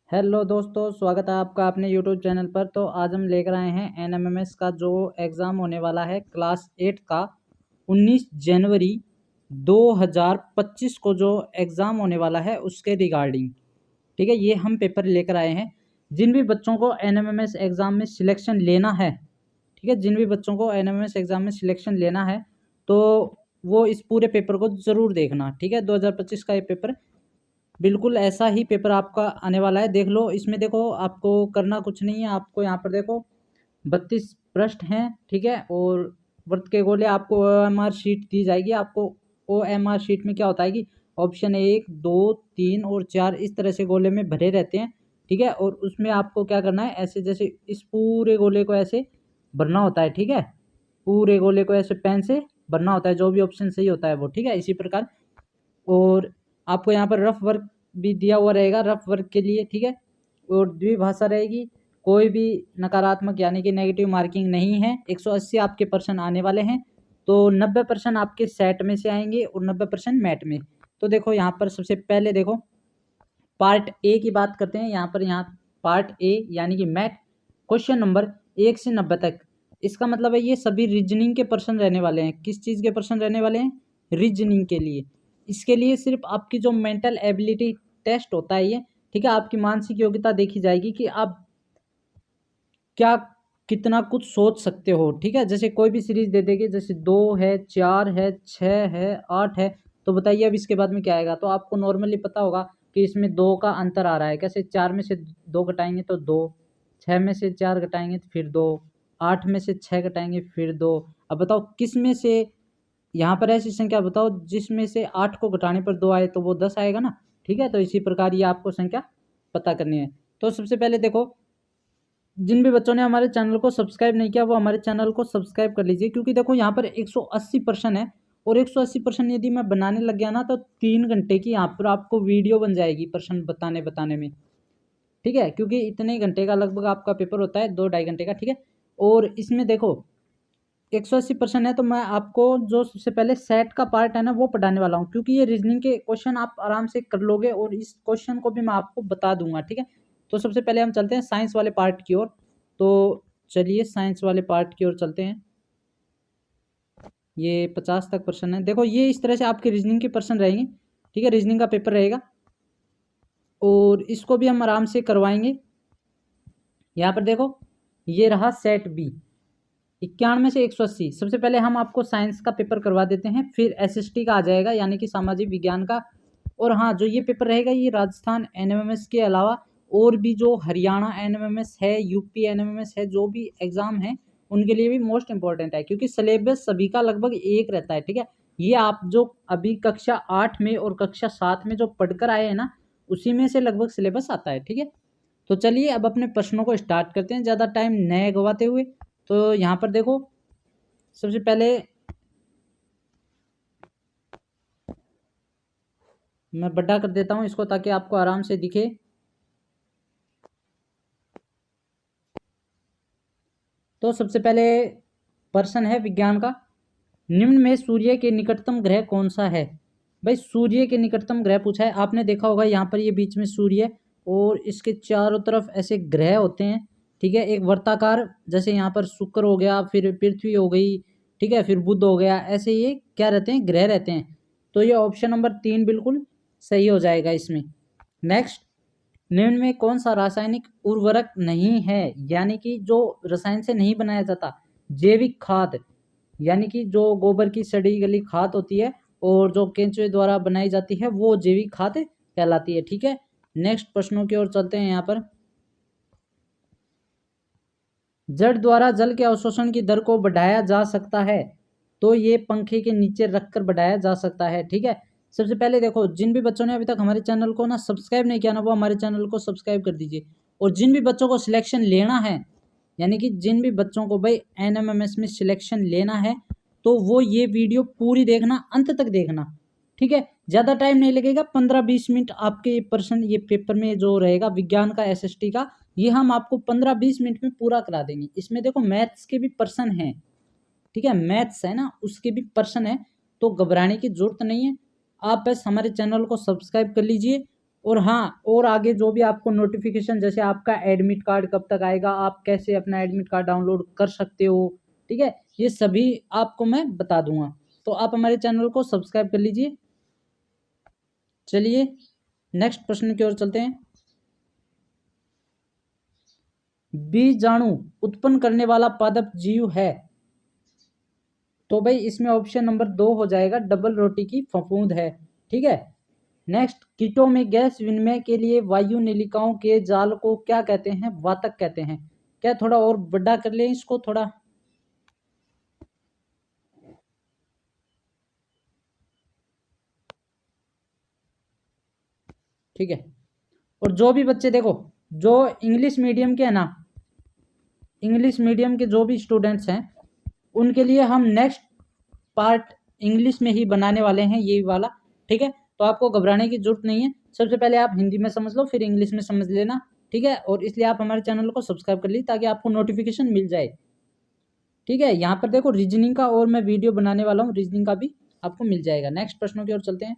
Hello दोस्तों, स्वागत है आपका अपने यूट्यूब चैनल पर। तो आज हम लेकर आए हैं एनएमएमएस का जो एग्ज़ाम होने वाला है क्लास 8 का 19 जनवरी 2025 को जो एग्ज़ाम होने वाला है उसके रिगार्डिंग। ठीक है, ये हम पेपर लेकर आए हैं। जिन भी बच्चों को एनएमएमएस एग्ज़ाम में सिलेक्शन लेना है, ठीक है, जिन भी बच्चों को एनएमएमएस एग्ज़ाम में सिलेक्शन लेना है तो वो इस पूरे पेपर को ज़रूर देखना। ठीक है, 2025 का ये पेपर बिल्कुल ऐसा ही पेपर आपका आने वाला है। देख लो, इसमें देखो आपको करना कुछ नहीं है। आपको यहाँ पर देखो 32 प्रश्न हैं, ठीक है, और वर्त के गोले आपको ओएमआर शीट दी जाएगी। आपको ओएमआर शीट में क्या होता है कि ऑप्शन 1, 2, 3 और 4 इस तरह से गोले में भरे रहते हैं। ठीक है, और उसमें आपको क्या करना है, ऐसे जैसे इस पूरे गोले को ऐसे भरना होता है। ठीक है, पूरे गोले को ऐसे पेन से भरना होता है, जो भी ऑप्शन सही होता है वो। ठीक है, इसी प्रकार। और आपको यहाँ पर रफ वर्क भी दिया हुआ रहेगा, रफ वर्क के लिए। ठीक है, और द्विभाषा रहेगी। कोई भी नकारात्मक यानी कि नेगेटिव मार्किंग नहीं है। 180 आपके पर्सन आने वाले हैं। तो 90% आपके सेट में से आएंगे और 90% मैट में। तो देखो यहाँ पर सबसे पहले देखो पार्ट ए की बात करते हैं। यहाँ पार्ट ए यानी कि मैथ क्वेश्चन नंबर 1 से 90 तक। इसका मतलब है ये सभी रीजनिंग के पर्सन रहने वाले हैं। किस चीज़ के पर्सन रहने वाले हैं? रीजनिंग के लिए। इसके लिए सिर्फ आपकी जो मेंटल एबिलिटी टेस्ट होता है ये, ठीक है, आपकी मानसिक योग्यता देखी जाएगी कि आप क्या कितना कुछ सोच सकते हो। ठीक है, जैसे कोई भी सीरीज दे देगी, जैसे 2 है, 4 है, 6 है, 8 है, तो बताइए अब इसके बाद में क्या आएगा। तो आपको नॉर्मली पता होगा कि इसमें 2 का अंतर आ रहा है। कैसे? 4 में से 2 घटाएंगे तो 2, 6 में से 4 घटाएंगे तो फिर 2, 8 में से 6 घटाएंगे फिर 2। अब बताओ किस में से, यहाँ पर ऐसी संख्या बताओ जिसमें से 8 को घटाने पर 2 आए तो वो 10 आएगा ना। ठीक है, तो इसी प्रकार ये आपको संख्या पता करनी है। तो सबसे पहले देखो, जिन भी बच्चों ने हमारे चैनल को सब्सक्राइब नहीं किया वो हमारे चैनल को सब्सक्राइब कर लीजिए, क्योंकि देखो यहाँ पर 180 पर्सन है। और 180 पर्सन यदि मैं बनाने लग गया ना तो 3 घंटे की यहाँ पर आपको वीडियो बन जाएगी पर्सन बताने बताने में। ठीक है, क्योंकि इतने घंटे का लगभग आपका पेपर होता है, 2-2.5 घंटे का। ठीक है, और इसमें देखो 180% है तो मैं आपको जो सबसे पहले सेट का पार्ट है ना वो पढ़ाने वाला हूँ, क्योंकि ये रीजनिंग के क्वेश्चन आप आराम से कर लोगे और इस क्वेश्चन को भी मैं आपको बता दूंगा। ठीक है, तो सबसे पहले हम चलते हैं साइंस वाले पार्ट की ओर। तो चलिए साइंस वाले पार्ट की ओर चलते हैं। ये 50 तक पर्सन है। देखो ये इस तरह से आपके रीजनिंग के पर्सन रहेंगे। ठीक है, रीजनिंग का पेपर रहेगा और इसको भी हम आराम से करवाएंगे। यहाँ पर देखो ये रहा सेट बी, 91 से 180। सबसे पहले हम आपको साइंस का पेपर करवा देते हैं, फिर एसएसटी का आ जाएगा यानी कि सामाजिक विज्ञान का। और हाँ, जो ये पेपर रहेगा ये राजस्थान एनएमएमएस के अलावा और भी जो हरियाणा एनएमएमएस है, यूपी एनएमएमएस है, जो भी एग्जाम है उनके लिए भी मोस्ट इंपॉर्टेंट है, क्योंकि सिलेबस सभी का लगभग एक रहता है। ठीक है, ये आप जो अभी कक्षा 8 में और कक्षा 7 में जो पढ़कर आए हैं ना, उसी में से लगभग सिलेबस आता है। ठीक है, तो चलिए अब अपने प्रश्नों को स्टार्ट करते हैं ज़्यादा टाइम न गवाते हुए। तो यहाँ पर देखो सबसे पहले मैं बड़ा कर देता हूँ इसको ताकि आपको आराम से दिखे। तो सबसे पहले प्रश्न है विज्ञान का। निम्न में सूर्य के निकटतम ग्रह कौन सा है? भाई सूर्य के निकटतम ग्रह पूछा है। आपने देखा होगा यहाँ पर ये बीच में सूर्य और इसके चारों तरफ ऐसे ग्रह होते हैं। ठीक है, एक वर्ताकार, जैसे यहाँ पर शुक्र हो गया, फिर पृथ्वी हो गई, ठीक है, फिर बुध हो गया, ऐसे ये क्या रहते हैं? ग्रह रहते हैं। तो ये ऑप्शन नंबर 3 बिल्कुल सही हो जाएगा इसमें। नेक्स्ट, निम्न में कौन सा रासायनिक उर्वरक नहीं है, यानी कि जो रसायन से नहीं बनाया जाता? जैविक खाद, यानी कि जो गोबर की सड़ी गली खाद होती है और जो केंचुए द्वारा बनाई जाती है वो जैविक खाद कहलाती है। ठीक है, नेक्स्ट प्रश्नों की ओर चलते हैं। यहाँ पर जड़ द्वारा जल के अवशोषण की दर को बढ़ाया जा सकता है, तो ये पंखे के नीचे रखकर बढ़ाया जा सकता है। ठीक है, सबसे पहले देखो जिन भी बच्चों ने अभी तक हमारे चैनल को ना सब्सक्राइब नहीं किया ना वो हमारे चैनल को सब्सक्राइब कर दीजिए। और जिन भी बच्चों को सिलेक्शन लेना है, यानी कि जिन भी बच्चों को भाई एनएमएमएस में सिलेक्शन लेना है, तो वो ये वीडियो पूरी देखना, अंत तक देखना। ठीक है, ज़्यादा टाइम नहीं लगेगा, 15-20 मिनट आपके पर्सन ये पेपर में जो रहेगा विज्ञान का एसएसटी का, ये हम आपको 15-20 मिनट में पूरा करा देंगे। इसमें देखो मैथ्स के भी पर्सन हैं। ठीक है, मैथ्स है ना उसके भी पर्सन है, तो घबराने की जरूरत नहीं है। आप बस हमारे चैनल को सब्सक्राइब कर लीजिए और हाँ, और आगे जो भी आपको नोटिफिकेशन, जैसे आपका एडमिट कार्ड कब तक आएगा, आप कैसे अपना एडमिट कार्ड डाउनलोड कर सकते हो, ठीक है, ये सभी आपको मैं बता दूंगा। तो आप हमारे चैनल को सब्सक्राइब कर लीजिए। चलिए नेक्स्ट प्रश्न की ओर चलते हैं। बीजाणु उत्पन्न करने वाला पादप जीव है? तो भाई इसमें ऑप्शन नंबर 2 हो जाएगा, डबल रोटी की फफूंद है। ठीक है। नेक्स्ट, कीटों में गैस विनिमय के लिए वायु नलिकाओं के जाल को क्या कहते हैं? वातक कहते हैं। क्या थोड़ा और बड़ा कर ले इसको थोड़ा? ठीक है। और जो भी बच्चे देखो, जो इंग्लिश मीडियम के है ना, इंग्लिश मीडियम के जो भी स्टूडेंट्स हैं, उनके लिए हम नेक्स्ट पार्ट इंग्लिश में ही बनाने वाले हैं, ये वाला। ठीक है। तो आपको घबराने की जरूरत नहीं है। सबसे पहले आप हिंदी में समझ लो, फिर इंग्लिश में समझ लेना। ठीक है। और इसलिए आप हमारे चैनल को सब्सक्राइब कर लीजिए ताकि आपको नोटिफिकेशन मिल जाए। ठीक है। यहाँ पर देखो रीजनिंग का और मैं वीडियो बनाने वाला हूँ, रीजनिंग का भी आपको मिल जाएगा। नेक्स्ट प्रश्नों की ओर चलते हैं।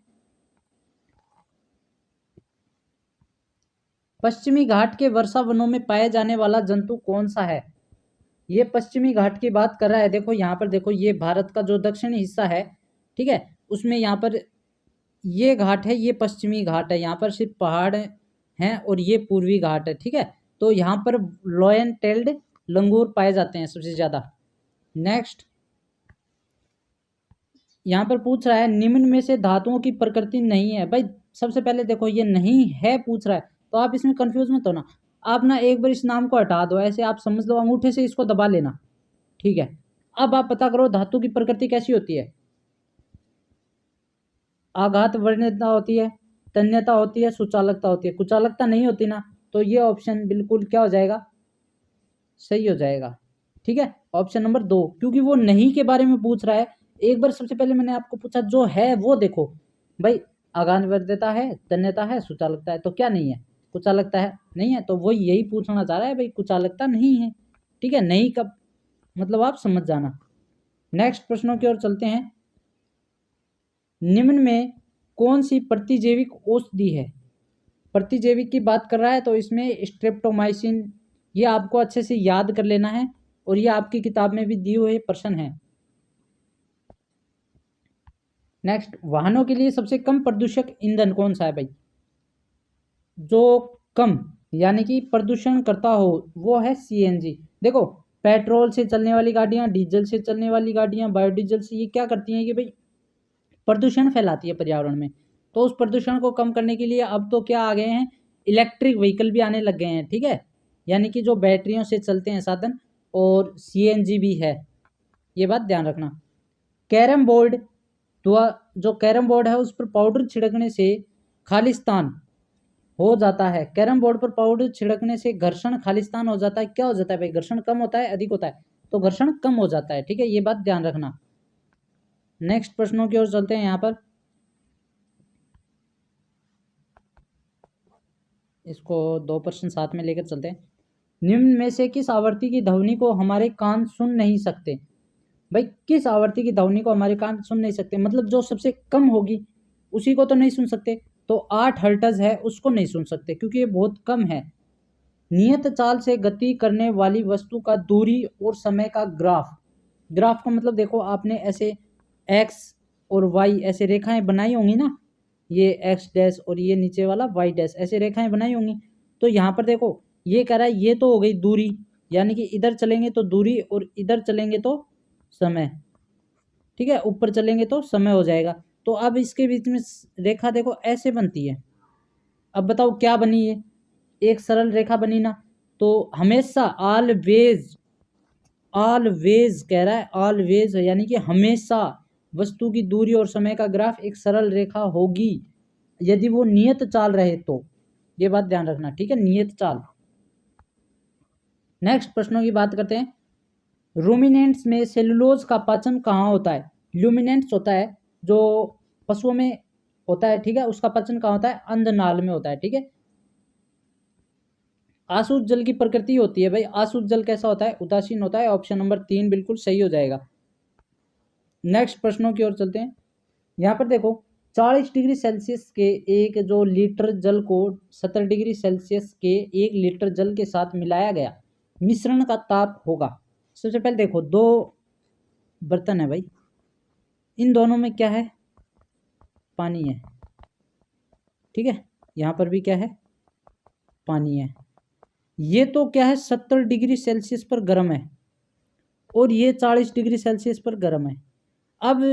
पश्चिमी घाट के वर्षा वनों में पाया जाने वाला जंतु कौन सा है? ये पश्चिमी घाट की बात कर रहा है। देखो यहाँ पर देखो, ये भारत का जो दक्षिणी हिस्सा है, ठीक है, उसमें यहाँ पर ये घाट है, ये पश्चिमी घाट है। यहाँ पर सिर्फ पहाड़ हैं और ये पूर्वी घाट है। ठीक है। तो यहाँ पर लॉयन टेल्ड लंगूर पाए जाते हैं सबसे ज़्यादा। नेक्स्ट, यहाँ पर पूछ रहा है निम्न में से धातुओं की प्रकृति नहीं है। भाई सबसे पहले देखो, ये नहीं है पूछ रहा है, तो आप इसमें कंफ्यूज मत होना। आप ना एक बार इस नाम को हटा दो, ऐसे आप समझ लो, अंगूठे से इसको दबा लेना। ठीक है। अब आप पता करो धातु की प्रकृति कैसी होती है। आघात वर्णितता होती है, तन्यता होती है, सुचालकता होती है। कुचालकता नहीं होती ना, तो ये ऑप्शन बिल्कुल क्या हो जाएगा? सही हो जाएगा। ठीक है। ऑप्शन नंबर 2, क्योंकि वो नहीं के बारे में पूछ रहा है। एक बार सबसे पहले मैंने आपको पूछा, जो है वो देखो भाई, आघात वर्णितता है, तन्यता है, सुचालकता है, तो क्या नहीं है? कुचालकता है, नहीं है। तो वो यही पूछना चाह रहा है भाई, कुचालकता नहीं है। ठीक है। नहीं कब मतलब आप समझ जाना। नेक्स्ट प्रश्नों की ओर चलते हैं। निम्न में कौन सी प्रतिजैविक औषधि है? प्रतिजैविक की बात कर रहा है, तो इसमें स्ट्रेप्टोमाइसिन, ये आपको अच्छे से याद कर लेना है और ये आपकी किताब में भी दिए हुए प्रश्न है। नेक्स्ट, वाहनों के लिए सबसे कम प्रदूषक ईंधन कौन सा है भाई? जो कम यानी कि प्रदूषण करता हो, वो है सीएनजी। देखो, पेट्रोल से चलने वाली गाड़ियां, डीजल से चलने वाली गाड़ियां, बायोडीजल से, ये क्या करती हैं कि भाई प्रदूषण फैलाती है पर्यावरण में। तो उस प्रदूषण को कम करने के लिए अब तो क्या आ गए हैं, इलेक्ट्रिक व्हीकल भी आने लग गए हैं। ठीक है। यानी कि जो बैटरियों से चलते हैं साधन, और सीएनजी भी है, ये बात ध्यान रखना। कैरम बोर्ड, तो जो कैरम बोर्ड है उस पर पाउडर छिड़कने से खालिस्तान हो जाता है। कैरम बोर्ड पर पाउडर छिड़कने से घर्षण खालिस्तान हो जाता है। क्या हो जाता है भाई? घर्षण कम होता है, अधिक होता है? तो घर्षण कम हो जाता है। ठीक है। ये बात ध्यान रखना। नेक्स्ट प्रश्नों की ओर चलते हैं। यहाँ पर इसको 2 प्रश्न साथ में लेकर चलते हैं। निम्न में से किस आवृत्ति की ध्वनि को हमारे कान सुन नहीं सकते? भाई किस आवृत्ति की ध्वनि को हमारे कान सुन नहीं सकते? मतलब जो सबसे कम होगी उसी को तो नहीं सुन सकते। तो 8 हर्ट्ज है, उसको नहीं सुन सकते क्योंकि ये बहुत कम है। नियत चाल से गति करने वाली वस्तु का दूरी और समय का ग्राफ। ग्राफ का मतलब देखो, आपने ऐसे एक्स और वाई ऐसे रेखाएं बनाई होंगी ना, ये एक्स डैश और ये नीचे वाला वाई डैश, ऐसे रेखाएं बनाई होंगी। तो यहाँ पर देखो, ये कह रहा है ये तो हो गई दूरी, यानी कि इधर चलेंगे तो दूरी और इधर चलेंगे तो समय। ठीक है। ऊपर चलेंगे तो समय हो जाएगा। तो अब इसके बीच में रेखा देखो ऐसे बनती है। अब बताओ क्या बनी? है एक सरल रेखा बनी ना। तो हमेशा ऑलवेज, ऑलवेज कह रहा है, ऑलवेज यानी कि हमेशा वस्तु की दूरी और समय का ग्राफ एक सरल रेखा होगी यदि वो नियत चाल रहे तो। ये बात ध्यान रखना। ठीक है। नियत चाल। नेक्स्ट प्रश्नों की बात करते हैं। रूमिनेंट्स में सेलुलोज का पाचन कहाँ होता है? ल्यूमिनेंट्स होता है जो पशुओं में होता है। ठीक है। उसका पाचन कहाँ होता है? अंधनाल में होता है। ठीक है। आसुत जल की प्रकृति होती है भाई, आसुत जल कैसा होता है? उदासीन होता है। ऑप्शन नंबर 3 बिल्कुल सही हो जाएगा। नेक्स्ट प्रश्नों की ओर चलते हैं। यहाँ पर देखो, 40 डिग्री सेल्सियस के एक जो लीटर जल को 70 डिग्री सेल्सियस के 1 लीटर जल के साथ मिलाया गया मिश्रण का ताप होगा। सबसे पहले देखो, दो बर्तन है भाई, इन दोनों में क्या है, पानी है, ठीक है, यहाँ पर भी क्या है, पानी है। ये तो क्या है 70 डिग्री सेल्सियस पर गर्म है और ये 40 डिग्री सेल्सियस पर गर्म है। अब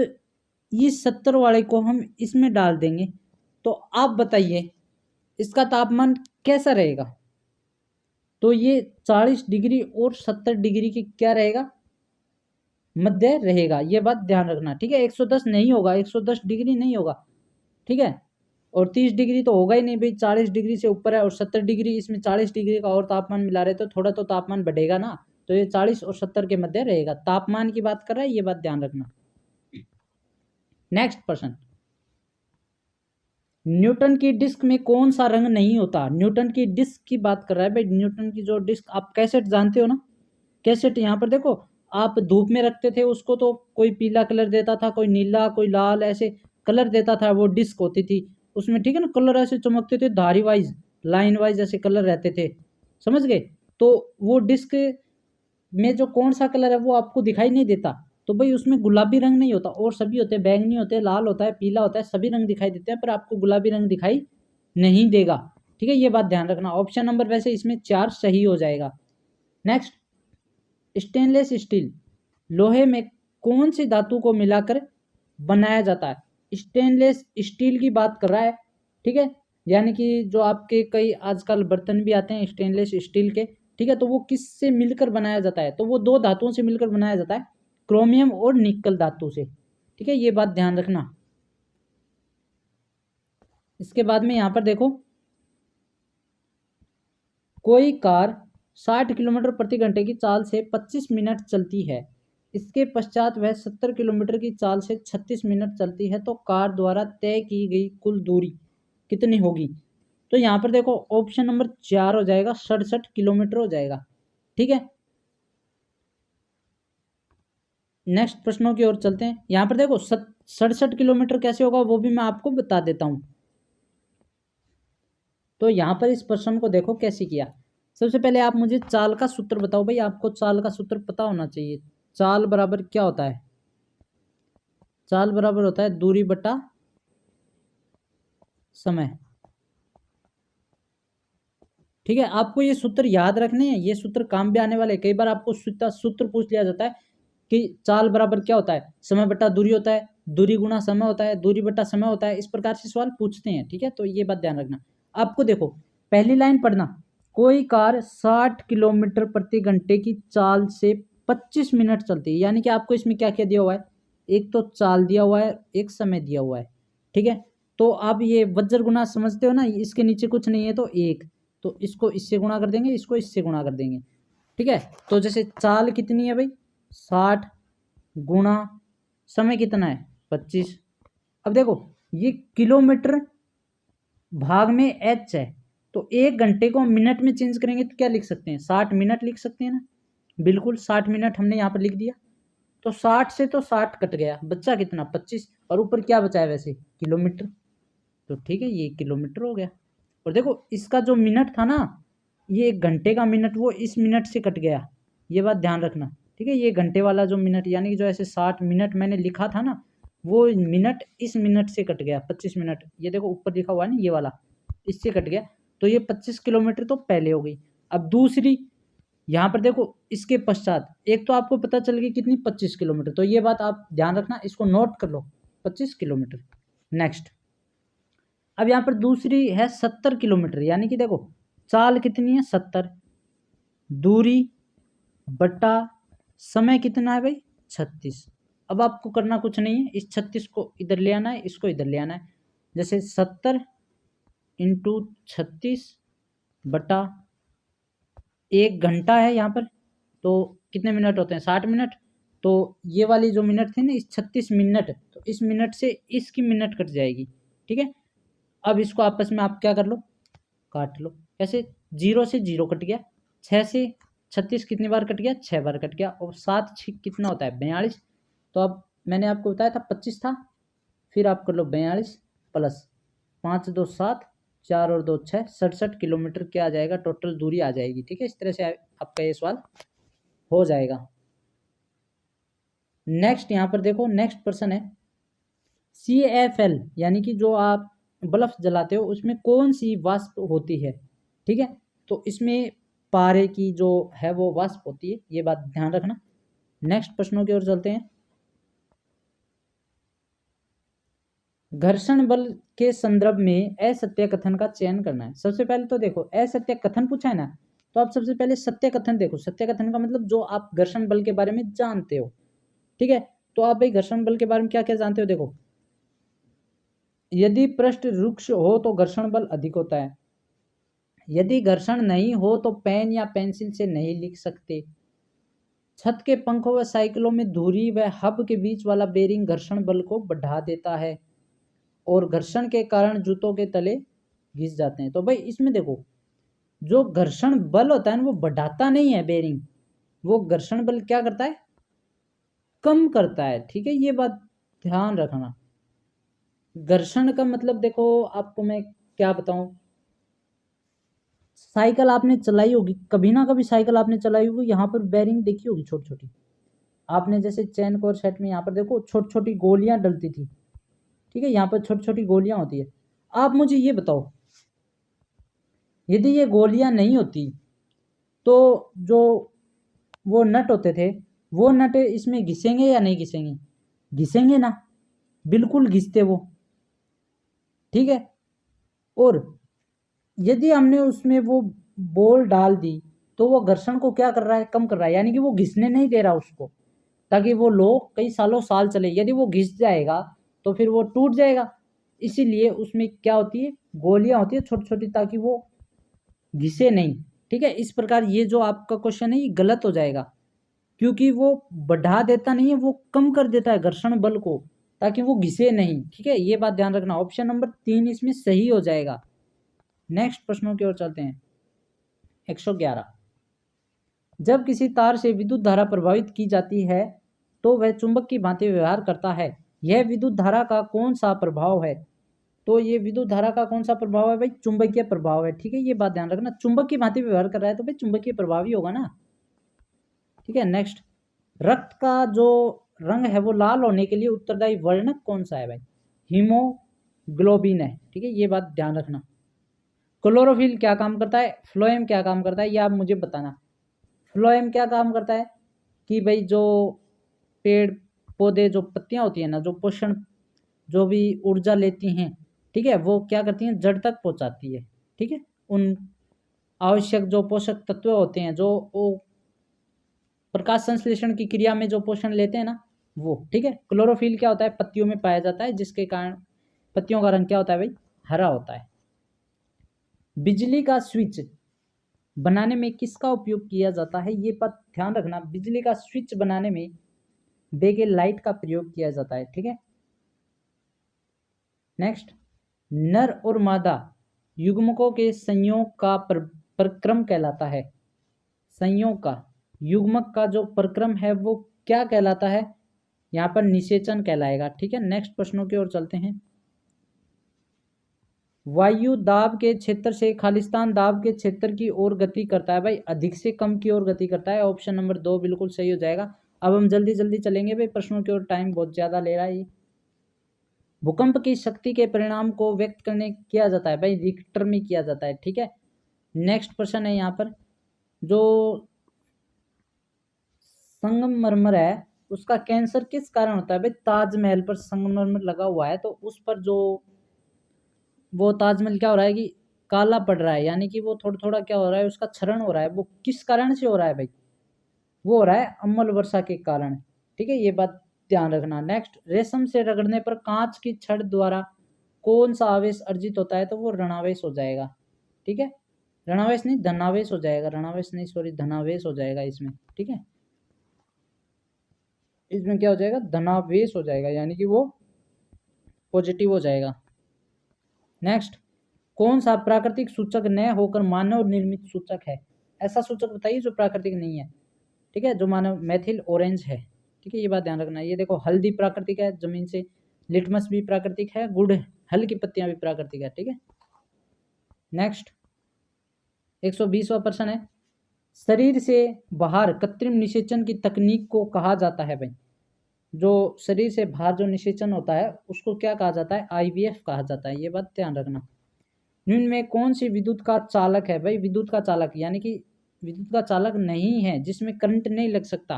इस 70 वाले को हम इसमें डाल देंगे, तो आप बताइए इसका तापमान कैसा रहेगा। तो ये 40 डिग्री और 70 डिग्री की क्या रहेगा, मध्य रहेगा। ये बात ध्यान रखना, ठीक है। 110 नहीं होगा, 110 डिग्री नहीं होगा, ठीक है। और 30 डिग्री तो होगा ही नहीं भाई, 40 डिग्री से ऊपर है और 70 डिग्री, इसमें 40 डिग्री का और तापमान मिला रहे तो थोड़ा तो तापमान बढ़ेगा ना। तो ये 40 और 70 के मध्य रहेगा। तापमान की बात कर रहा है, ये बात ध्यान रखना। नेक्स्ट प्रश्न, न्यूटन की डिस्क में कौन सा रंग नहीं होता। न्यूटन की डिस्क की बात कर रहा है भाई। न्यूटन की जो डिस्क, आप कैसेट जानते हो ना, कैसेट, यहाँ पर देखो, आप धूप में रखते थे उसको तो कोई पीला कलर देता था, कोई नीला, कोई लाल, ऐसे कलर देता था। वो डिस्क होती थी उसमें, ठीक है ना, कलर ऐसे चमकते थे, धारी वाइज, लाइन वाइज ऐसे कलर रहते थे, समझ गए। तो वो डिस्क में जो कौन सा कलर है वो आपको दिखाई नहीं देता। तो भाई उसमें गुलाबी रंग नहीं होता, और सभी होते हैं, बैंगनी होते हैं, लाल होता है, पीला होता है, सभी रंग दिखाई देते हैं, पर आपको गुलाबी रंग दिखाई नहीं देगा, ठीक है। ये बात ध्यान रखना। ऑप्शन नंबर वैसे इसमें 4 सही हो जाएगा। नेक्स्ट, स्टेनलेस स्टील लोहे में कौन सी धातु को मिलाकर बनाया जाता है। स्टेनलेस स्टील की बात कर रहा है, ठीक है। यानी कि जो आपके कई आजकल बर्तन भी आते हैं स्टेनलेस स्टील के, ठीक है, तो वो किससे मिलकर बनाया जाता है, तो वो दो धातुओं से मिलकर बनाया जाता है, क्रोमियम और निकल धातु से, ठीक है। ये बात ध्यान रखना। इसके बाद में यहाँ पर देखो, कोई कार 60 किलोमीटर प्रति घंटे की चाल से 25 मिनट चलती है, इसके पश्चात वह 70 किलोमीटर की चाल से 36 मिनट चलती है, तो कार द्वारा तय की गई कुल दूरी कितनी होगी। तो यहाँ पर देखो ऑप्शन नंबर 4 हो जाएगा, 67 किलोमीटर हो जाएगा, ठीक है। नेक्स्ट प्रश्नों की ओर चलते हैं। यहाँ पर देखो 67 किलोमीटर कैसे होगा वो भी मैं आपको बता देता हूँ। तो यहाँ पर इस प्रश्न को देखो कैसे किया। सबसे पहले आप मुझे चाल का सूत्र बताओ भाई, आपको चाल का सूत्र पता होना चाहिए। चाल बराबर क्या होता है, चाल बराबर होता है दूरी बटा समय, ठीक है। आपको ये सूत्र याद रखने हैं, ये सूत्र काम भी आने वाले। कई बार आपको सूत्र पूछ लिया जाता है कि चाल बराबर क्या होता है, समय बटा दूरी होता है, दूरी गुणा समय होता है, दूरी बटा समय होता है, इस प्रकार से सवाल पूछते हैं, ठीक है। तो ये बात ध्यान रखना। आपको देखो पहली लाइन पढ़ना, कोई कार 60 किलोमीटर प्रति घंटे की चाल से 25 मिनट चलती है, यानी कि आपको इसमें क्या क्या दिया हुआ है, एक तो चाल दिया हुआ है, एक समय दिया हुआ है, ठीक है। तो आप ये वज्र गुणा समझते हो ना, इसके नीचे कुछ नहीं है तो एक, तो इसको इससे गुणा कर देंगे, इसको इससे गुणा कर देंगे, ठीक है। तो जैसे चाल कितनी है भाई 60 गुणा समय कितना है 25। अब देखो ये किलोमीटर भाग में एच है, तो 1 घंटे को मिनट में चेंज करेंगे तो क्या लिख सकते हैं, 60 मिनट लिख सकते हैं ना। बिल्कुल 60 मिनट हमने यहाँ पर लिख दिया। तो 60 से तो 60 कट गया, बच्चा कितना 25, और ऊपर क्या बचा है वैसे किलोमीटर, तो ठीक है ये किलोमीटर हो गया। और देखो इसका जो मिनट था ना, ये 1 घंटे का मिनट वो इस मिनट से कट गया, ये बात ध्यान रखना, ठीक है। ये घंटे वाला जो मिनट, यानी कि जो ऐसे 60 मिनट मैंने लिखा था ना, वो मिनट इस मिनट से कट गया 25 मिनट, ये देखो ऊपर लिखा हुआ है ना ये वाला, इससे कट गया। तो ये 25 किलोमीटर तो पहले हो गई। अब दूसरी यहाँ पर देखो, इसके पश्चात एक तो आपको पता चल गई कितनी 25 किलोमीटर, तो ये बात आप ध्यान रखना, इसको नोट कर लो 25 किलोमीटर। नेक्स्ट, अब यहाँ पर दूसरी है 70 किलोमीटर, यानी कि देखो चाल कितनी है 70, दूरी बटा समय कितना है भाई 36। अब आपको करना कुछ नहीं है, इस 36 को इधर ले आना है, इसको इधर ले आना है। जैसे 70 इंटू 36 बटा 1 घंटा है यहाँ पर, तो कितने मिनट होते हैं 60 मिनट। तो ये वाली जो मिनट थी ना इस 36 मिनट, तो इस मिनट से इसकी मिनट कट जाएगी, ठीक है। अब इसको आपस में आप क्या कर लो, काट लो। कैसे, 0 से 0 कट गया, 6 से 36 कितनी बार कट गया, 6 बार कट गया, और 7 6 कितना होता है 42। तो अब मैंने आपको बताया था 25 था, फिर आप कर लो 42, प्लस 5 2 7, 4 और 2 6, 67 किलोमीटर क्या आ जाएगा, टोटल दूरी आ जाएगी। ठीक है, इस तरह से आपका ये सवाल हो जाएगा। नेक्स्ट यहाँ पर देखो, नेक्स्ट प्रश्न है CFL यानी कि जो आप बल्ब जलाते हो उसमें कौन सी वाष्प होती है। ठीक है, तो इसमें पारे की जो है वो वाष्प होती है, ये बात ध्यान रखना। नेक्स्ट प्रश्नों की ओर चलते हैं। घर्षण बल के संदर्भ में असत्य कथन का चयन करना है। सबसे पहले तो देखो असत्य कथन पूछा है ना, तो आप सबसे पहले सत्य कथन देखो। सत्य कथन का मतलब जो आप घर्षण बल के बारे में जानते हो। ठीक है, तो आप भाई घर्षण बल के बारे में क्या क्या जानते हो, देखो यदि पृष्ठ रुक्ष हो तो घर्षण बल अधिक होता है, यदि घर्षण नहीं हो तो पेन या पेंसिल से नहीं लिख सकते, छत के पंखों व साइकिलों में धुरी व हब के बीच वाला बेरिंग घर्षण बल को बढ़ा देता है, और घर्षण के कारण जूतों के तले घिस जाते हैं। तो भाई इसमें देखो जो घर्षण बल होता है ना वो बढ़ाता नहीं है बेरिंग, वो घर्षण बल क्या करता है, कम करता है। ठीक है, ये बात ध्यान रखना। घर्षण का मतलब देखो आपको मैं क्या बताऊं, साइकिल आपने चलाई होगी कभी ना कभी, साइकिल आपने चलाई होगी, यहाँ पर बेरिंग देखी होगी छोटी छोटी, आपने जैसे चैन कोर सेट में यहाँ पर देखो छोटी छोटी गोलियां डलती थी। ठीक है, यहाँ पर छोटी छोटी गोलियां होती है। आप मुझे ये बताओ यदि ये गोलियां नहीं होती तो जो वो नट होते थे वो नट इसमें घिसेंगे या नहीं घिसेंगे, घिसेंगे ना, बिल्कुल घिसते वो। ठीक है, और यदि हमने उसमें वो बॉल डाल दी तो वो घर्षण को क्या कर रहा है, कम कर रहा है, यानी कि वो घिसने नहीं दे रहा उसको, ताकि वो लोग कई सालों साल चले। यदि वो घिस जाएगा तो फिर वो टूट जाएगा, इसीलिए उसमें क्या होती है, गोलियां होती है छोटी छोटी, ताकि वो घिसे नहीं। ठीक है, इस प्रकार ये जो आपका क्वेश्चन है ये गलत हो जाएगा, क्योंकि वो बढ़ा देता नहीं है, वो कम कर देता है घर्षण बल को, ताकि वो घिसे नहीं। ठीक है, ये बात ध्यान रखना। ऑप्शन नंबर 3 इसमें सही हो जाएगा। नेक्स्ट प्रश्नों की ओर चलते हैं। 111, जब किसी तार से विद्युत धारा प्रवाहित की जाती है तो वह चुंबक की भांति व्यवहार करता है, यह विद्युत धारा का कौन सा प्रभाव है। तो ये विद्युत धारा का कौन सा प्रभाव है भाई, चुंबकीय प्रभाव है। ठीक है, ये बात ध्यान रखना, चुंबक की भांति व्यवहार कर रहा है तो भाई चुंबकीय प्रभाव ही होगा ना। ठीक है, नेक्स्ट, रक्त का जो रंग है वो लाल होने के लिए उत्तरदायी वर्णक कौन सा है भाई, हीमोग्लोबिन है। ठीक है, ये बात ध्यान रखना। क्लोरोफिल क्या काम करता है, फ्लोएम क्या काम करता है, ये आप मुझे बताना। फ्लोएम क्या काम करता है कि भाई जो पेड़ पौधे जो पत्तियां होती है ना, जो पोषण जो भी ऊर्जा लेती हैं, ठीक है, वो क्या करती हैं, जड़ तक पहुंचाती है। ठीक है, उन आवश्यक जो पोषक तत्व होते हैं जो वो प्रकाश संश्लेषण की क्रिया में जो पोषण लेते हैं ना वो। ठीक है, क्लोरोफिल क्या होता है, पत्तियों में पाया जाता है, जिसके कारण पत्तियों का रंग क्या होता है भाई, हरा होता है। बिजली का स्विच बनाने में किसका उपयोग किया जाता है, ये बात ध्यान रखना। बिजली का स्विच बनाने में देखिए लाइट का प्रयोग किया जाता है। ठीक है, नेक्स्ट, नर और मादा युग्मकों के संयोग का प्रक्रम कहलाता है। संयोग का, युग्मक का जो प्रक्रम है वो क्या कहलाता है, यहाँ पर निषेचन कहलाएगा। ठीक है, नेक्स्ट प्रश्नों की ओर चलते हैं। वायु दाब के क्षेत्र से खालिस्तान दाब के क्षेत्र की ओर गति करता है भाई, अधिक से कम की ओर गति करता है। ऑप्शन नंबर 2 बिल्कुल सही हो जाएगा। अब हम जल्दी जल्दी चलेंगे भाई प्रश्नों की ओर, टाइम बहुत ज़्यादा ले रहा है ये। भूकंप की शक्ति के परिणाम को व्यक्त करने किया जाता है भाई, रिक्टर में किया जाता है। ठीक है, नेक्स्ट प्रश्न है यहाँ पर, जो संगमरमर है उसका कैंसर किस कारण होता है भाई, ताजमहल पर संगमरमर लगा हुआ है तो उस पर जो वो ताजमहल क्या हो रहा है कि काला पड़ रहा है, यानी कि वो थोड़ा थोड़ा क्या हो रहा है, उसका क्षरण हो रहा है। वो किस कारण से हो रहा है भाई, वो हो रहा है अम्ल वर्षा के कारण। ठीक है, ये बात ध्यान रखना। नेक्स्ट, रेशम से रगड़ने पर कांच की छड़ द्वारा कौन सा आवेश अर्जित होता है, तो वो ऋणावेश हो जाएगा। ठीक है, ऋणावेश नहीं धनावेश हो जाएगा, ऋणावेश नहीं सॉरी धनावेश हो जाएगा इसमें। ठीक है, इसमें क्या हो जाएगा, धनावेश हो जाएगा, यानी कि वो पॉजिटिव हो जाएगा। नेक्स्ट, कौन सा प्राकृतिक सूचक न होकर मानव निर्मित सूचक है, ऐसा सूचक बताइए जो प्राकृतिक नहीं है। ठीक है, जो मानव, मैथिल ऑरेंज है। ठीक है, ये बात ध्यान रखना। ये देखो हल्दी प्राकृतिक है जमीन से, लिटमस भी प्राकृतिक है, गुड़ हल्की पत्तियां भी प्राकृतिक है। ठीक है, नेक्स्ट 120वां प्रश्न है, शरीर से बाहर कृत्रिम निषेचन की तकनीक को कहा जाता है भाई। जो शरीर से बाहर जो निषेचन होता है उसको क्या कहा जाता है, IVF कहा जाता है। ये बात ध्यान रखना। निम्न में कौन सी विद्युत का चालक है भाई, विद्युत का चालक यानी कि विद्युत का चालक नहीं है जिसमें करंट नहीं लग सकता।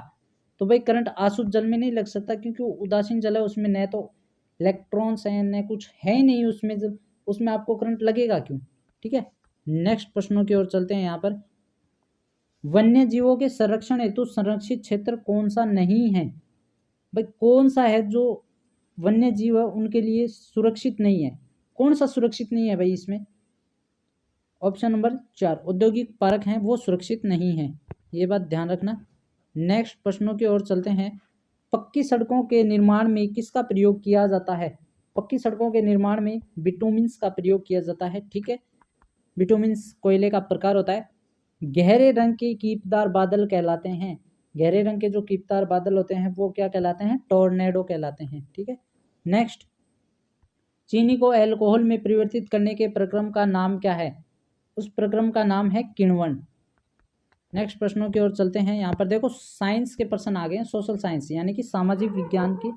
तो भाई करंट आसुत जल में नहीं लग सकता क्योंकि वो उदासीन जल है, उसमें न तो इलेक्ट्रॉन्स हैं न कुछ है ही नहीं उसमें, जब उसमें आपको करंट लगेगा क्यों। ठीक है, नेक्स्ट प्रश्नों की ओर चलते हैं। यहाँ पर वन्य जीवों के संरक्षण हेतु संरक्षित क्षेत्र कौन सा नहीं है भाई, कौन सा है जो वन्य जीव है उनके लिए सुरक्षित नहीं है, कौन सा सुरक्षित नहीं है भाई इसमें। ऑप्शन नंबर 4 औद्योगिक पार्क हैं वो सुरक्षित नहीं है, ये बात ध्यान रखना। नेक्स्ट प्रश्नों की ओर चलते हैं। पक्की सड़कों के निर्माण में किसका प्रयोग किया जाता है, पक्की सड़कों के निर्माण में बिटुमिन्स का प्रयोग किया जाता है। ठीक है, बिटुमिन्स कोयले का प्रकार होता है। गहरे रंग के कीपदार बादल कहलाते हैं, गहरे रंग के जो कीपदार बादल होते हैं वो क्या कहलाते हैं, टोर्नेडो कहलाते हैं। ठीक है, नेक्स्ट चीनी को अल्कोहल में परिवर्तित करने के प्रक्रम का नाम क्या है, उस प्रक्रम का नाम है किण्वन। नेक्स्ट प्रश्नों की ओर चलते हैं। यहाँ पर देखो साइंस के पर्सन आ गए हैं, सोशल साइंस यानी कि सामाजिक विज्ञान के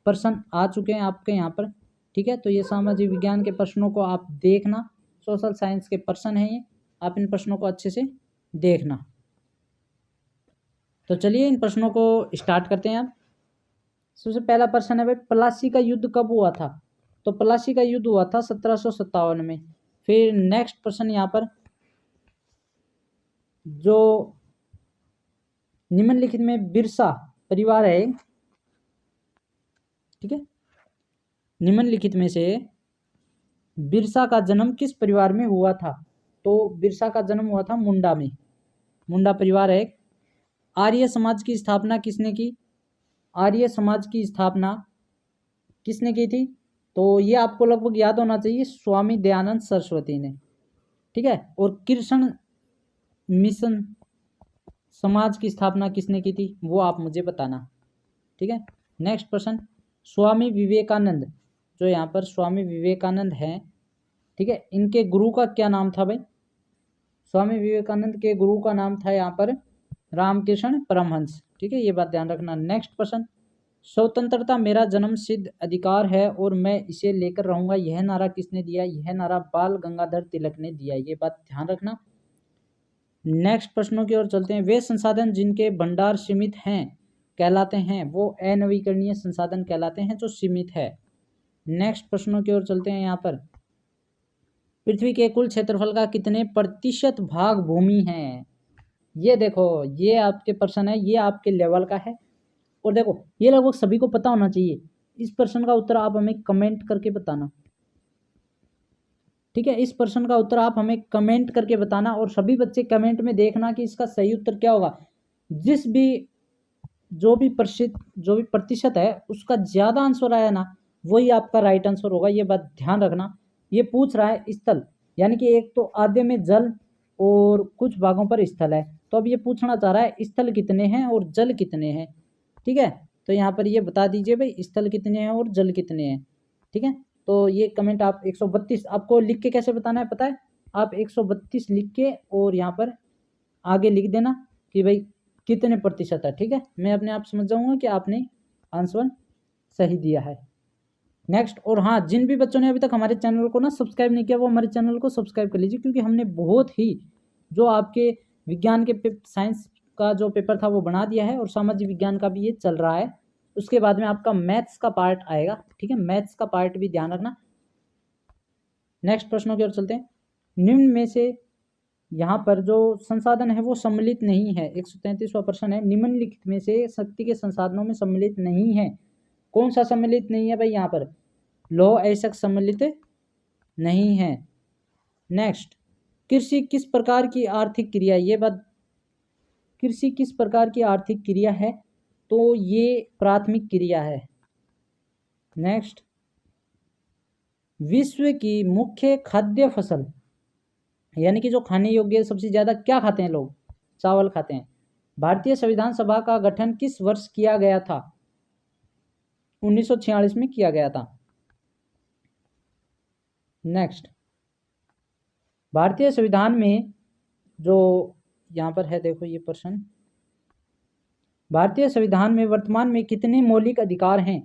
पर्सन आ चुके हैं आपके यहाँ पर। ठीक है, तो ये सामाजिक विज्ञान के प्रश्नों को आप देखना, सोशल साइंस के पर्सन हैं ये, आप इन प्रश्नों को अच्छे से देखना। तो चलिए इन प्रश्नों को स्टार्ट करते हैं। आप सबसे पहला प्रश्न है भाई, प्लासी का युद्ध कब हुआ था, तो प्लासी का युद्ध हुआ था 1757 में। फिर नेक्स्ट प्रश्न यहाँ पर, जो निम्नलिखित में बिरसा परिवार है, ठीक है, निम्नलिखित में से बिरसा का जन्म किस परिवार में हुआ था, तो बिरसा का जन्म हुआ था मुंडा में, मुंडा परिवार है। आर्य समाज की स्थापना किसने की, आर्य समाज की स्थापना किसने की थी, तो ये आपको लगभग याद होना चाहिए, स्वामी दयानंद सरस्वती ने। ठीक है, और कृष्ण मिशन समाज की स्थापना किसने की थी वो आप मुझे बताना। ठीक है, नेक्स्ट प्रश्न, स्वामी विवेकानंद, जो यहाँ पर स्वामी विवेकानंद हैं, ठीक है, इनके गुरु का क्या नाम था भाई, स्वामी विवेकानंद के गुरु का नाम था यहाँ पर रामकृष्ण परमहंस। ठीक है, ये बात ध्यान रखना। नेक्स्ट प्रश्न, स्वतंत्रता मेरा जन्म सिद्ध अधिकार है और मैं इसे लेकर रहूंगा, यह नारा किसने दिया, यह नारा बाल गंगाधर तिलक ने दिया, ये बात ध्यान रखना। नेक्स्ट प्रश्नों की ओर चलते हैं। वे संसाधन जिनके भंडार सीमित हैं कहलाते हैं, वो अनवीकरणीय संसाधन कहलाते हैं जो सीमित है। नेक्स्ट प्रश्नों की ओर चलते हैं। यहाँ पर पृथ्वी के कुल क्षेत्रफल का कितने प्रतिशत भाग भूमि है, ये देखो ये आपके प्रश्न है, ये आपके लेवल का है, और देखो ये लगभग सभी को पता होना चाहिए। इस प्रश्न का उत्तर आप हमें कमेंट करके बताना। ठीक है, इस प्रश्न का उत्तर आप हमें कमेंट करके बताना, और सभी बच्चे कमेंट में देखना कि इसका सही उत्तर क्या होगा। जो भी प्रतिशत है उसका ज़्यादा आंसर आया ना, वही आपका राइट आंसर होगा, ये बात ध्यान रखना। ये पूछ रहा है स्थल, यानी कि एक तो आधे में जल और कुछ भागों पर स्थल है, तो अब ये पूछना चाह रहा है स्थल कितने हैं और जल कितने हैं। ठीक है, तो यहाँ पर ये बता दीजिए भाई स्थल कितने हैं और जल कितने हैं। ठीक है, तो ये कमेंट आप 132 आपको लिख के कैसे बताना है पता है, आप 132 लिख के और यहाँ पर आगे लिख देना कि भाई कितने प्रतिशत है। ठीक है, मैं अपने आप समझ जाऊंगा कि आपने आंसर सही दिया है। नेक्स्ट, और हाँ, जिन भी बच्चों ने अभी तक हमारे चैनल को ना सब्सक्राइब नहीं किया वो हमारे चैनल को सब्सक्राइब कर लीजिए, क्योंकि हमने बहुत ही जो आपके विज्ञान के साइंस का जो पेपर था वो बना दिया है, और सामाजिक विज्ञान का भी ये चल रहा है। उसके बाद में आपका मैथ्स का पार्ट आएगा। ठीक है, मैथ्स का पार्ट भी ध्यान रखना। नेक्स्ट प्रश्नों की ओर चलते हैं। निम्न में से यहाँ पर जो संसाधन है वो सम्मिलित नहीं है, 133वां प्रश्न है, निम्नलिखित में से शक्ति के संसाधनों में सम्मिलित नहीं है, कौन सा सम्मिलित नहीं है भाई, यहाँ पर लौह अयस्क सम्मिलित नहीं है। नेक्स्ट, कृषि किस प्रकार की आर्थिक क्रिया, ये बात, कृषि किस प्रकार की आर्थिक क्रिया है, तो ये प्राथमिक क्रिया है। नेक्स्ट, विश्व की मुख्य खाद्य फसल, यानी कि जो खाने योग्य सबसे ज़्यादा क्या खाते हैं लोग, चावल खाते हैं। भारतीय संविधान सभा का गठन किस वर्ष किया गया था, 1946 में किया गया था। नेक्स्ट, भारतीय संविधान में जो यहाँ पर है, देखो ये प्रश्न, भारतीय संविधान में वर्तमान में कितने मौलिक अधिकार हैं?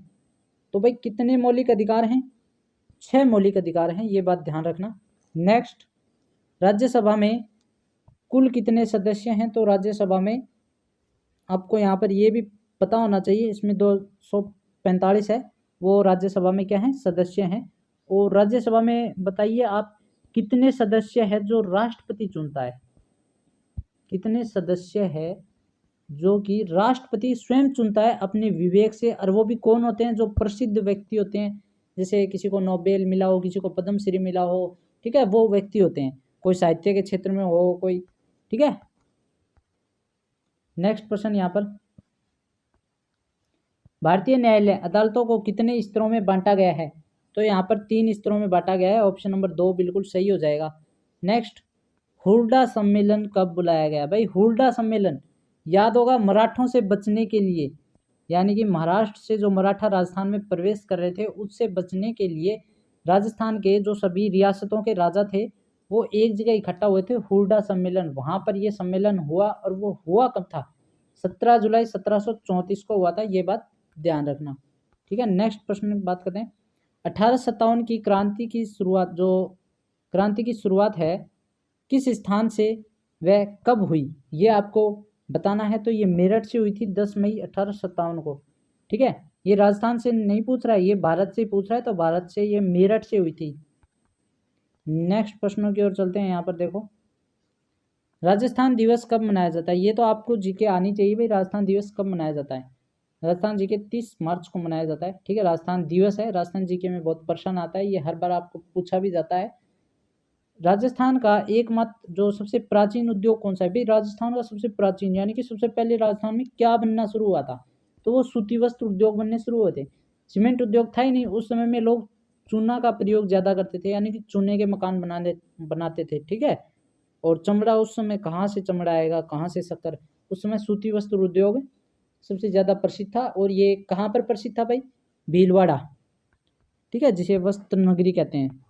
तो भाई कितने मौलिक अधिकार हैं? 6 मौलिक अधिकार हैं, ये बात ध्यान रखना। नेक्स्ट, राज्यसभा में कुल कितने सदस्य हैं? तो राज्यसभा में आपको यहाँ पर ये भी पता होना चाहिए, इसमें 245 है, वो राज्यसभा में क्या है? सदस्य हैं। और राज्यसभा में बताइए आप कितने सदस्य हैं जो राष्ट्रपति चुनता है? कितने सदस्य है जो कि राष्ट्रपति स्वयं चुनता है अपने विवेक से? और वो भी कौन होते हैं? जो प्रसिद्ध व्यक्ति होते हैं, जैसे किसी को नोबेल मिला हो, किसी को पद्मश्री मिला हो, ठीक है, वो व्यक्ति होते हैं, कोई साहित्य के क्षेत्र में हो कोई, ठीक है। नेक्स्ट प्रश्न यहाँ पर, भारतीय न्यायालय अदालतों को कितने स्तरों में बांटा गया है? तो यहाँ पर 3 स्तरों में बांटा गया है, ऑप्शन नंबर 2 बिल्कुल सही हो जाएगा। नेक्स्ट, हुड्डा सम्मेलन कब बुलाया गया? भाई हुड्डा सम्मेलन याद होगा, मराठों से बचने के लिए, यानी कि महाराष्ट्र से जो मराठा राजस्थान में प्रवेश कर रहे थे उससे बचने के लिए राजस्थान के जो सभी रियासतों के राजा थे वो एक जगह इकट्ठा हुए थे, हुड्डा सम्मेलन, वहाँ पर ये सम्मेलन हुआ। और वो हुआ कब था? 17 जुलाई 1734 को हुआ था, ये बात ध्यान रखना, ठीक है। नेक्स्ट प्रश्न की बात करते हैं, 1857 की क्रांति की शुरुआत, जो क्रांति की शुरुआत है, किस स्थान से वह कब हुई? ये आपको बताना है। तो ये मेरठ से हुई थी 10 मई 1857 को, ठीक है। ये राजस्थान से नहीं पूछ रहा है, ये भारत से पूछ रहा है, तो भारत से, ये मेरठ से हुई थी। नेक्स्ट प्रश्नों की ओर चलते हैं। यहाँ पर देखो, राजस्थान दिवस कब मनाया जाता है? ये तो आपको जीके आनी चाहिए भाई, राजस्थान दिवस कब मनाया जाता है? राजस्थान जीके 30 मार्च को मनाया जाता है, ठीक है। राजस्थान दिवस है, राजस्थान जीके में बहुत प्रश्न आता है, ये हर बार आपको पूछा भी जाता है। राजस्थान का एकमात्र जो सबसे प्राचीन उद्योग कौन सा है? भाई राजस्थान का सबसे प्राचीन, यानी कि सबसे पहले राजस्थान में क्या बनना शुरू हुआ था? तो वो सूती वस्त्र उद्योग बनने शुरू हुए थे। सीमेंट उद्योग था ही नहीं उस समय में, लोग चूना का प्रयोग ज़्यादा करते थे, यानी कि चूने के मकान बनाते थे, ठीक है। और चमड़ा, उस समय कहाँ से चमड़ा आएगा, कहाँ से शक्कर? उस समय सूती वस्त्र उद्योग सबसे ज़्यादा प्रसिद्ध था। और ये कहाँ पर प्रसिद्ध था भाई? भीलवाड़ा, ठीक है, जिसे वस्त्र नगरी कहते हैं।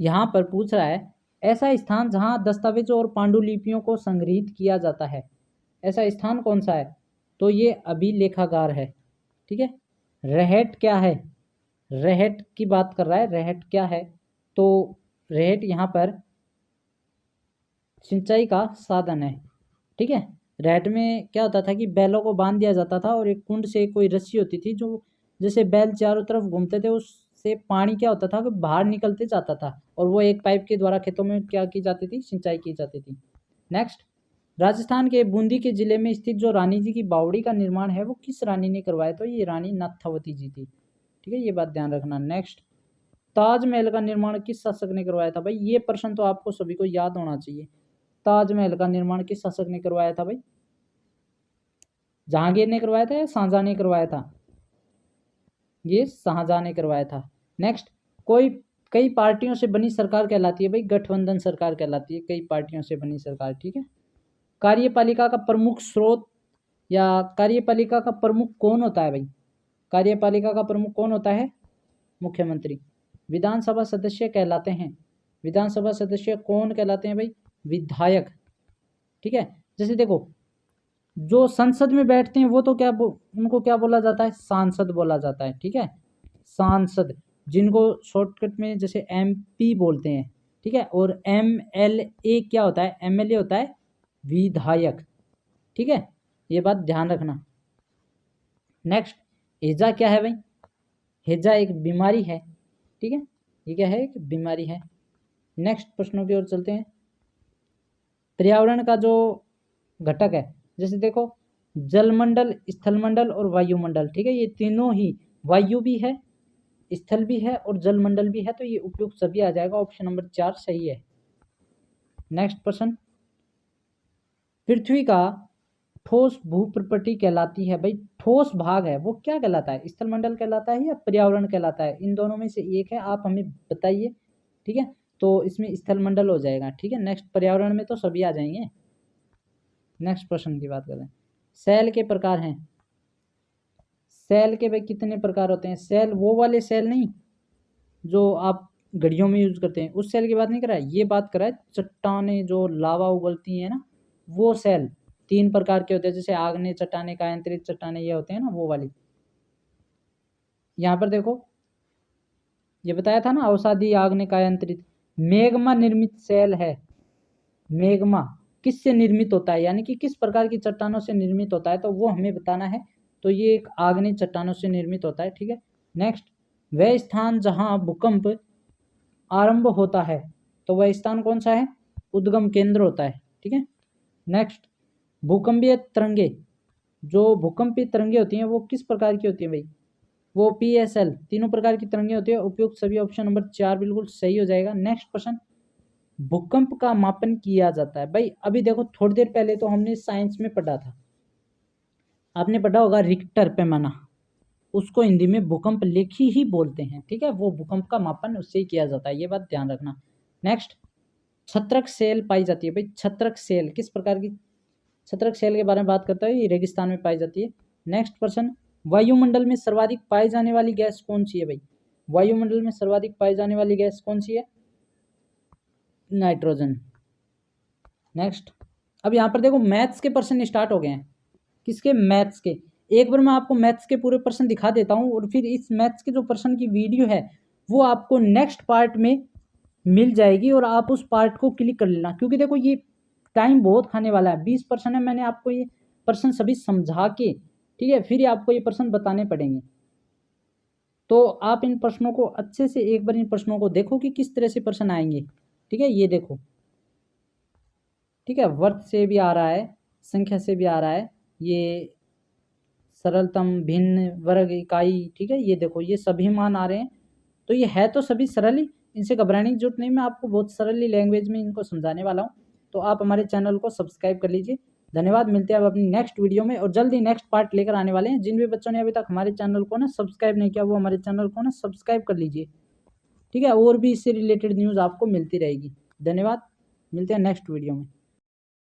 यहाँ पर पूछ रहा है, ऐसा स्थान जहाँ दस्तावेजों और पांडुलिपियों को संग्रहित किया जाता है, ऐसा स्थान कौन सा है? तो ये अभिलेखागार है, ठीक है। रहेट क्या है? रहेट की बात कर रहा है, रहेट क्या है? तो रहेट यहाँ पर सिंचाई का साधन है, ठीक है। रहेट में क्या होता था कि बैलों को बांध दिया जाता था, और एक कुंड से कोई रस्सी होती थी, जो जैसे बैल चारों तरफ घूमते थे उससे पानी क्या होता था कि बाहर निकलते जाता था, और वो एक पाइप के द्वारा खेतों में क्या की जाती थी? सिंचाई की जाती थी। नेक्स्ट, राजस्थान के बूंदी के जिले में स्थित जो रानी जी की बावड़ी का निर्माण है वो किस रानी ने करवाया? तो ये रानी नाथावती जी थी, ठीक है, ये बात ध्यान रखना। नेक्स्ट, ताजमहल का निर्माण किस शासक ने करवाया था? भाई ये प्रश्न तो आपको सभी को याद होना चाहिए। ताजमहल का निर्माण किस शासक ने करवाया था भाई? जहांगीर ने करवाया था या शाहजहां ने करवाया था? ये शाहजहां ने करवाया था। नेक्स्ट, कोई कई पार्टियों से बनी सरकार कहलाती है भाई? गठबंधन सरकार कहलाती है, कई पार्टियों से बनी सरकार, ठीक है। कार्यपालिका का प्रमुख स्रोत या कार्यपालिका का प्रमुख कौन होता है भाई? कार्यपालिका का प्रमुख कौन होता है? मुख्यमंत्री। विधानसभा सदस्य कहलाते हैं, विधानसभा सदस्य कौन कहलाते हैं भाई? विधायक, ठीक है। जैसे देखो, जो संसद में बैठते हैं वो तो उनको क्या बोला जाता है? सांसद बोला जाता है, ठीक है, सांसद, जिनको शॉर्टकट में जैसे एमपी बोलते हैं, ठीक है। और एमएलए क्या होता है? एमएलए होता है विधायक, ठीक है, ये बात ध्यान रखना। नेक्स्ट, हैजा क्या है भाई? हैजा एक बीमारी है, ठीक है, ये क्या है? एक बीमारी है। नेक्स्ट प्रश्नों की ओर चलते हैं। पर्यावरण का जो घटक है, जैसे देखो, जलमंडल, स्थलमंडल और वायुमंडल, ठीक है, ये तीनों ही, वायु भी है, स्थल भी है और जलमंडल भी है, तो ये उपयुक्त सभी आ जाएगा, ऑप्शन नंबर 4 सही है। नेक्स्ट प्रश्न, पृथ्वी का ठोस भूप्रकृति कहलाती है भाई? ठोस भाग है वो क्या कहलाता है? स्थलमंडल कहलाता है या पर्यावरण कहलाता है? इन दोनों में से एक है, आप हमें बताइए, ठीक है। तो इसमें स्थलमंडल हो जाएगा, ठीक है। नेक्स्ट, पर्यावरण में तो सभी आ जाएंगे। नेक्स्ट प्रश्न की बात करें, सेल के प्रकार हैं, सेल के भाई कितने प्रकार होते हैं? सेल वो वाले सेल नहीं जो आप घड़ियों में यूज करते हैं, उस सेल की बात नहीं कर रहा है, ये बात कर रहा है चट्टाने जो लावा उगलती है ना, वो सेल 3 प्रकार के होते हैं, जैसे आग्नेय चट्टाने, कायांतरित चट्टाने, ये होते हैं ना वो वाली। यहाँ पर देखो ये बताया था ना, अवसादी, आग्नेय, कायांतरित। मेग्मा निर्मित सेल है। मेग्मा किससे निर्मित होता है, यानी कि किस प्रकार की चट्टानों से निर्मित होता है, तो वो हमें बताना है। तो ये एक आग्नेय चट्टानों से निर्मित होता है, ठीक है। नेक्स्ट, वह स्थान जहां भूकंप आरंभ होता है, तो वह स्थान कौन सा है? उद्गम केंद्र होता है, ठीक है। नेक्स्ट, भूकंपीय तरंगे, जो भूकंपीय तरंगे होती हैं वो किस प्रकार की होती है भाई? वो PSL, तीनों प्रकार की तरंगे होती है। उपयुक्त सभी, ऑप्शन नंबर 4 बिल्कुल सही हो जाएगा। नेक्स्ट क्वेश्चन, भूकंप का मापन किया जाता है। भाई अभी देखो थोड़ी देर पहले तो हमने साइंस में पढ़ा था, आपने पढ़ा होगा रिक्टर पैमाना, उसको हिंदी में भूकंप लेखी ही बोलते हैं, ठीक है। वो भूकंप का मापन उससे ही किया जाता है, ये बात ध्यान रखना। नेक्स्ट, छत्रक सेल पाई जाती है। भाई छत्रक सेल किस प्रकार की? छत्रक सेल के बारे में बात करता है, ये रेगिस्तान में पाई जाती है। नेक्स्ट पर्सन, वायुमंडल में सर्वाधिक पाई जाने वाली गैस कौन सी है भाई? वायुमंडल में सर्वाधिक पाई जाने वाली गैस कौन सी है? नाइट्रोजन। नेक्स्ट, अब यहाँ पर देखो मैथ्स के पर्सन स्टार्ट हो गए हैं। किसके? मैथ्स के। एक बार मैं आपको मैथ्स के पूरे पर्सन दिखा देता हूँ, और फिर इस मैथ्स के जो पर्सन की वीडियो है वो आपको नेक्स्ट पार्ट में मिल जाएगी, और आप उस पार्ट को क्लिक कर लेना, क्योंकि देखो ये टाइम बहुत खाने वाला है। 20% है, मैंने आपको ये पर्सन सभी समझा के, ठीक है, फिर आपको ये पर्सन बताने पड़ेंगे। तो आप इन प्रश्नों को अच्छे से एक बार इन प्रश्नों को देखो कि किस तरह से प्रश्न आएंगे, ठीक है। ये देखो, ठीक है, वर्ग से भी आ रहा है, संख्या से भी आ रहा है, ये सरलतम, भिन्न, वर्ग, इकाई, ठीक है। ये देखो ये सभी मान आ रहे हैं, तो ये है तो सभी सरल ही, इनसे घबराने की जरूरत नहीं। मैं आपको बहुत सरल लैंग्वेज में इनको समझाने वाला हूँ। तो आप हमारे चैनल को सब्सक्राइब कर लीजिए। धन्यवाद, मिलते हैं अब अपनी नेक्स्ट वीडियो में, और जल्दी नेक्स्ट पार्ट लेकर आने वाले हैं। जिन भी बच्चों ने अभी तक हमारे चैनल को ना सब्सक्राइब नहीं किया, वो हमारे चैनल को ना सब्सक्राइब कर लीजिए, ठीक है। और भी इससे रिलेटेड न्यूज़ आपको मिलती रहेगी। धन्यवाद, मिलते हैं नेक्स्ट वीडियो में।